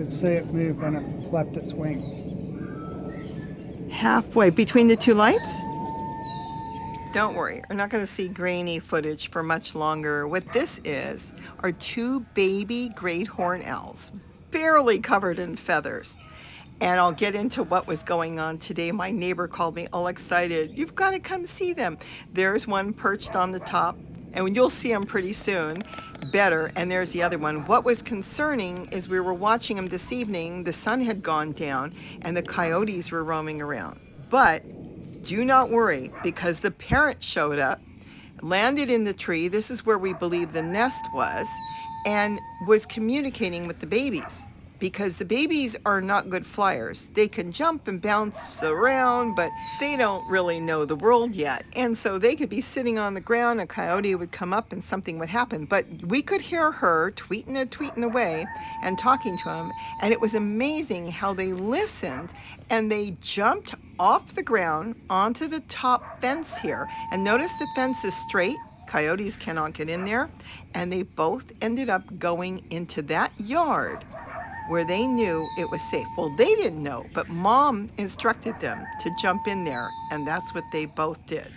could see it move when it flapped its wings. Halfway between the two lights? Don't worry, we're not going to see grainy footage for much longer. What this is are two baby great horned owls, barely covered in feathers. And I'll get into what was going on today. My neighbor called me all excited. You've got to come see them. There's one perched on the top, and you'll see them pretty soon better. And there's the other one. What was concerning is we were watching them this evening. The sun had gone down, and the coyotes were roaming around. But do not worry, because the parent showed up, landed in the tree. This is where we believe the nest was, and was communicating with the babies. Because the babies are not good flyers. They can jump and bounce around, but they don't really know the world yet. And so they could be sitting on the ground, a coyote would come up and something would happen. But we could hear her tweeting away and talking to him. And it was amazing how they listened and they jumped off the ground onto the top fence here. And notice the fence is straight. Coyotes cannot get in there. And they both ended up going into that yard where they knew it was safe. Well, they didn't know, but Mom instructed them to jump in there, and that's what they both did.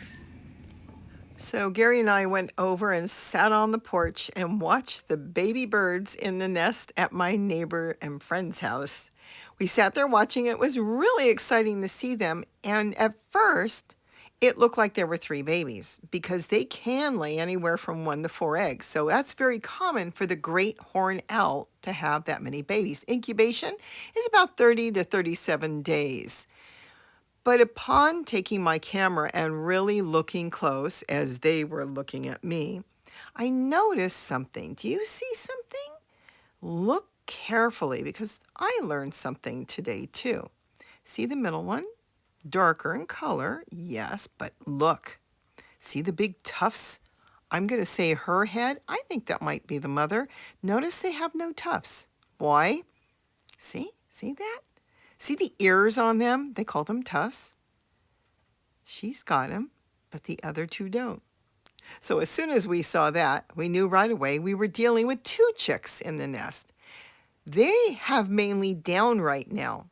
So Gary and I went over and sat on the porch and watched the baby birds in the nest at my neighbor and friend's house. We sat there watching. It was really exciting to see them, and at first, it looked like there were 3 babies because they can lay anywhere from 1 to 4 eggs. So that's very common for the great horned owl to have that many babies. Incubation is about 30 to 37 days. But upon taking my camera and really looking close as they were looking at me, I noticed something. Do you see something? Look carefully because I learned something today too. See the middle one? Darker in color, yes, but look. See the big tufts? I'm going to say her head. I think that might be the mother. Notice they have no tufts. Why? See that? See the ears on them? They call them tufts. She's got them, but the other 2 don't. So as soon as we saw that, we knew right away we were dealing with 2 chicks in the nest. They have mainly down right now.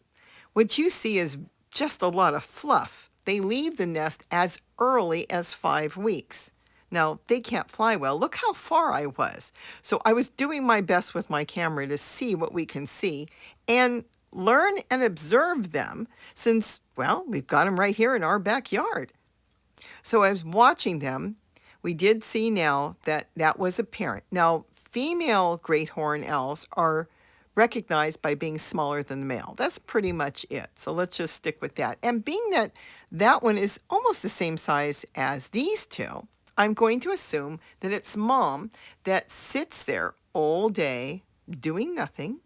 What you see is just a lot of fluff. They leave the nest as early as 5 weeks. Now, they can't fly well. Look how far I was. So I was doing my best with my camera to see what we can see and learn and observe them since, well, we've got them right here in our backyard. So I was watching them. We did see now that that was a parent. Now, female great horned owls are recognized by being smaller than the male. That's pretty much it. So let's just stick with that. And being that that one is almost the same size as these 2, I'm going to assume that it's Mom that sits there all day doing nothing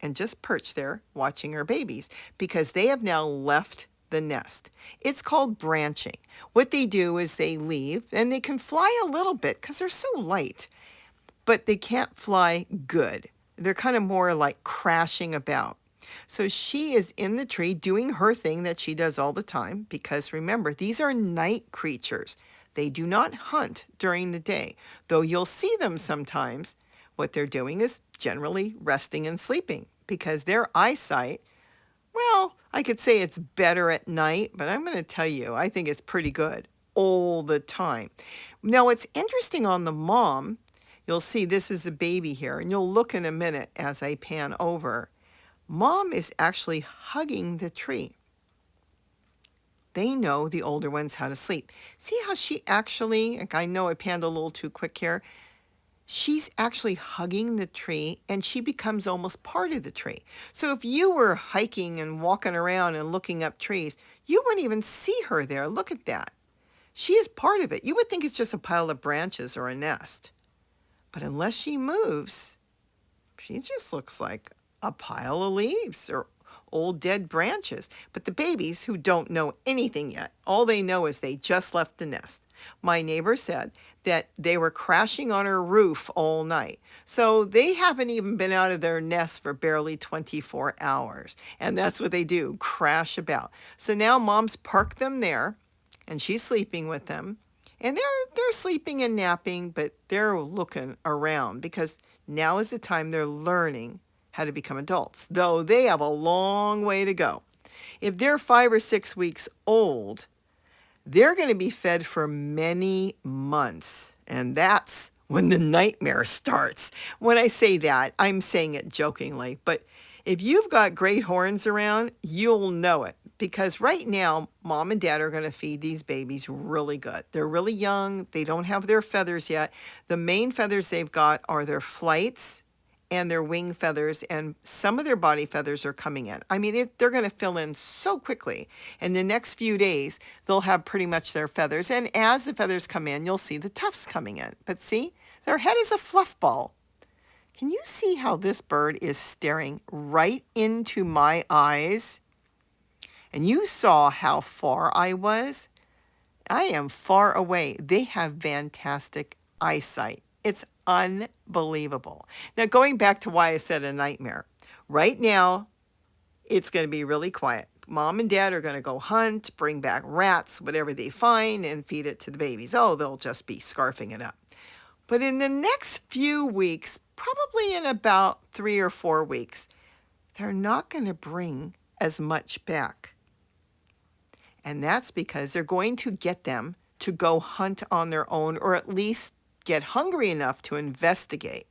and just perched there watching her babies because they have now left the nest. It's called branching. What they do is they leave and they can fly a little bit because they're so light, but they can't fly good. They're kind of more like crashing about. So she is in the tree doing her thing that she does all the time because remember, these are night creatures. They do not hunt during the day, though you'll see them sometimes. What they're doing is generally resting and sleeping because their eyesight, well, I could say it's better at night, but I'm going to tell you, I think it's pretty good all the time. Now, what's interesting on the mom, you'll see this is a baby here, and you'll look in a minute as I pan over. Mom is actually hugging the tree. They know the older ones how to sleep. See how she actually, I know I panned a little too quick here. She's actually hugging the tree and she becomes almost part of the tree. So if you were hiking and walking around and looking up trees, you wouldn't even see her there. Look at that. She is part of it. You would think it's just a pile of branches or a nest. But unless she moves, she just looks like a pile of leaves or old dead branches. But the babies who don't know anything yet, all they know is they just left the nest. My neighbor said that they were crashing on her roof all night. So they haven't even been out of their nest for barely 24 hours. And that's what they do, crash about. So now Mom's parked them there and she's sleeping with them. And they're sleeping and napping, but they're looking around because now is the time they're learning how to become adults, though they have a long way to go. If they're 5 or 6 weeks old, they're going to be fed for many months, and that's when the nightmare starts. When I say that, I'm saying it jokingly, but if you've got great horns around, you'll know it, because right now, mom and dad are going to feed these babies really good. They're really young. They don't have their feathers yet. The main feathers they've got are their flights and their wing feathers, and some of their body feathers are coming in. I mean, they're going to fill in so quickly. In the next few days, they'll have pretty much their feathers, and as the feathers come in, you'll see the tufts coming in. But see, their head is a fluff ball. Can you see how this bird is staring right into my eyes? And you saw how far I was. I am far away. They have fantastic eyesight. It's unbelievable. Now, going back to why I said a nightmare. Right now, it's going to be really quiet. Mom and dad are going to go hunt, bring back rats, whatever they find, and feed it to the babies. Oh, they'll just be scarfing it up. But in the next few weeks, probably in about 3 or 4 weeks, they're not going to bring as much back. And that's because they're going to get them to go hunt on their own, or at least get hungry enough to investigate.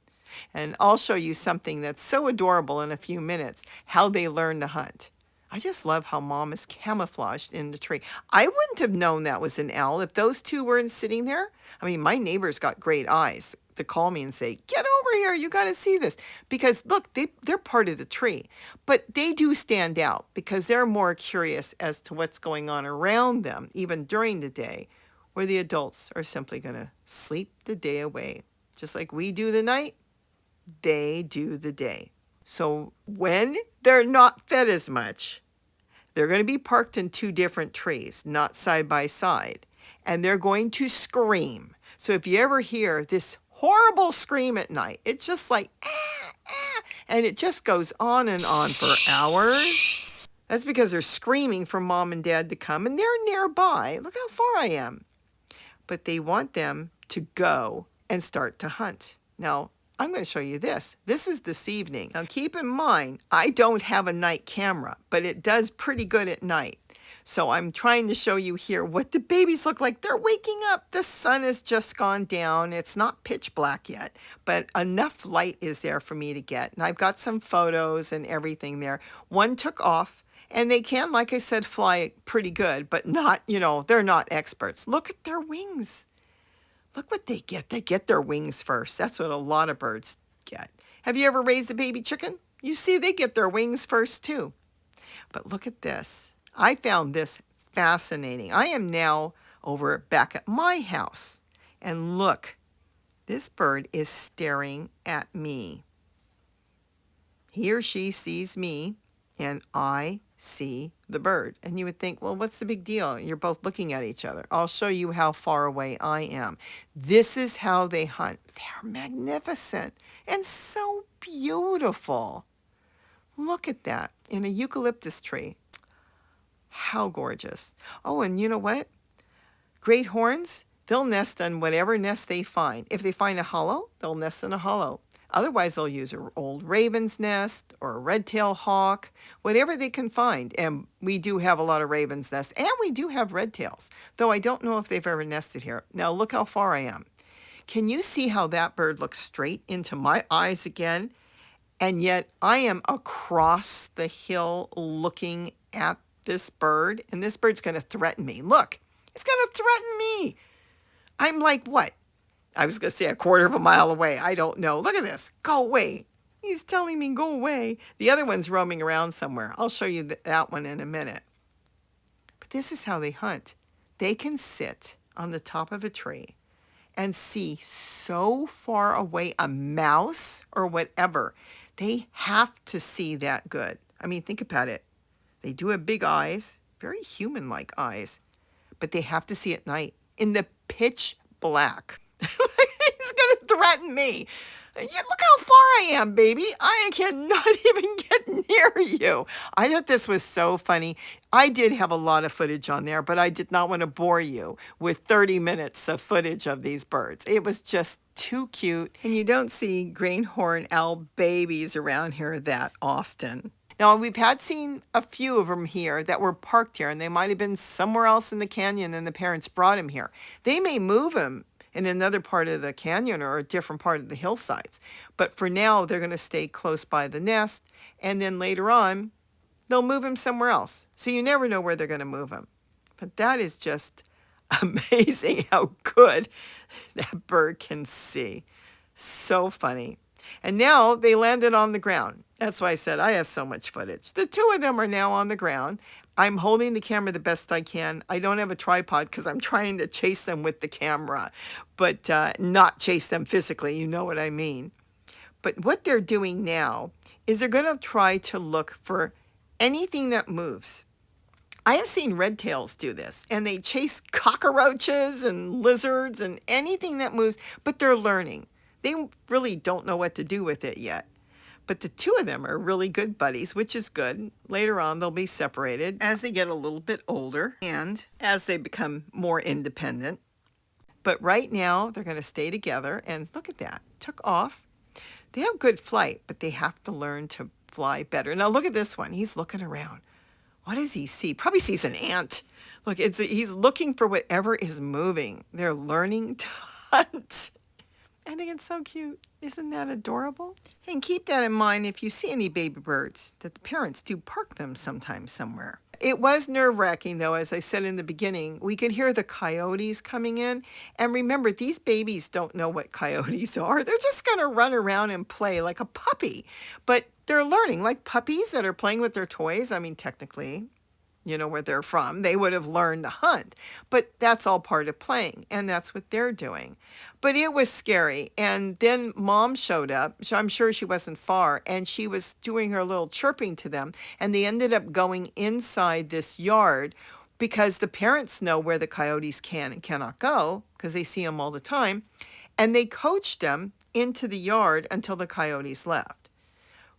And I'll show you something that's so adorable in a few minutes, how they learn to hunt. I just love how mom is camouflaged in the tree. I wouldn't have known that was an owl if those two weren't sitting there. I mean, my neighbor's got great eyes to call me and say, get over here, you got to see this. Because look, they're part of the tree. But they do stand out because they're more curious as to what's going on around them, even during the day, where the adults are simply going to sleep the day away. Just like we do the night, they do the day. So when they're not fed as much, they're going to be parked in 2 different trees, not side by side, and they're going to scream. So if you ever hear this horrible scream at night, it's just like, ah, ah, and it just goes on and on for hours. That's because they're screaming for mom and dad to come, and they're nearby. Look how far I am. But they want them to go and start to hunt. Now, I'm going to show you this. This is this evening. Now, keep in mind, I don't have a night camera, but it does pretty good at night. So I'm trying to show you here what the babies look like. They're waking up. The sun has just gone down. It's not pitch black yet, but enough light is there for me to get. And I've got some photos and everything there. One took off, and they can, like I said, fly pretty good, but not, they're not experts. Look at their wings. Look what they get. They get their wings first. That's what a lot of birds get. Have you ever raised a baby chicken? You see, they get their wings first too. But look at this. I found this fascinating. I am now over back at my house. And look, this bird is staring at me. He or she sees me, and I see the bird. And you would think, well, what's the big deal? You're both looking at each other. I'll show you how far away I am. This is how they hunt. They're magnificent and so beautiful. Look at that in a eucalyptus tree. How gorgeous. Oh, and you know what? Great horns, they'll nest on whatever nest they find. If they find a hollow, they'll nest in a hollow. Otherwise, they'll use an old raven's nest or a red-tailed hawk, whatever they can find. And we do have a lot of raven's nests, and we do have red-tails, though I don't know if they've ever nested here. Now, look how far I am. Can you see how that bird looks straight into my eyes again? And yet, I am across the hill looking at this bird, and this bird's going to threaten me. Look, it's going to threaten me. I'm like, what? I was going to say a quarter of a mile away. I don't know. Look at this. Go away. He's telling me go away. The other one's roaming around somewhere. I'll show you that one in a minute. But this is how they hunt. They can sit on the top of a tree and see so far away a mouse or whatever. They have to see that good. I mean, think about it. They do have big eyes, very human-like eyes, but they have to see at night in the pitch black. He's going to threaten me. Look how far I am, baby. I cannot even get near you. I thought this was so funny. I did have a lot of footage on there, but I did not want to bore you with 30 minutes of footage of these birds. It was just too cute, and you don't see great horned owl babies around here that often. Now, we've seen a few of them here that were parked here, and they might have been somewhere else in the canyon and the parents brought them here. They may move them in another part of the canyon or a different part of the hillsides. But for now, they're going to stay close by the nest, and then later on, they'll move him somewhere else. So you never know where they're going to move him. But that is just amazing how good that bird can see. So funny. And now they landed on the ground. That's why I said I have so much footage. The two of them are now on the ground. I'm holding the camera the best I can. I don't have a tripod because I'm trying to chase them with the camera, but not chase them physically. You know what I mean. But what they're doing now is they're going to try to look for anything that moves. I have seen redtails do this, and they chase cockroaches and lizards and anything that moves, but they're learning. They really don't know what to do with it yet. But the two of them are really good buddies, which is good. Later on, they'll be separated as they get a little bit older and as they become more independent. But right now, they're going to stay together, and look at that. Took off. They have good flight, but they have to learn to fly better. Now, look at this one. He's looking around. What does he see? Probably sees an ant. Look, he's looking for whatever is moving. They're learning to hunt. I think it's so cute. Isn't that adorable? And keep that in mind if you see any baby birds, that the parents do park them sometimes somewhere. It was nerve-wracking, though, as I said in the beginning. We could hear the coyotes coming in. And remember, these babies don't know what coyotes are. They're just going to run around and play like a puppy. But they're learning, like puppies that are playing with their toys. I mean, technically, you know where they're from, they would have learned to hunt. But that's all part of playing, and that's what they're doing. But it was scary. And then Mom showed up. So I'm sure she wasn't far, and she was doing her little chirping to them. And they ended up going inside this yard because the parents know where the coyotes can and cannot go because they see them all the time. And they coached them into the yard until the coyotes left,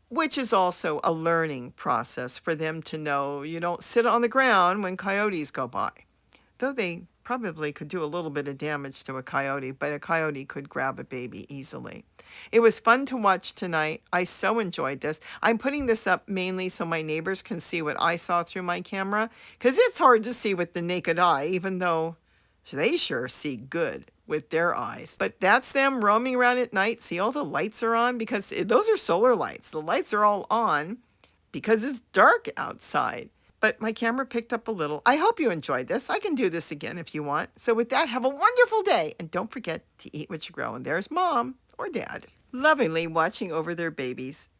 which is also a learning process for them to know you don't sit on the ground when coyotes go by. Though they probably could do a little bit of damage to a coyote, but a coyote could grab a baby easily. It was fun to watch tonight. I so enjoyed this. I'm putting this up mainly so my neighbors can see what I saw through my camera, because it's hard to see with the naked eye, even though they sure see good with their eyes. But that's them roaming around at night. See, all the lights are on because those are solar lights. The lights are all on because it's dark outside. But my camera picked up a little. I hope you enjoyed this. I can do this again if you want. So with that, have a wonderful day. And don't forget to eat what you grow. And there's Mom or Dad lovingly watching over their babies.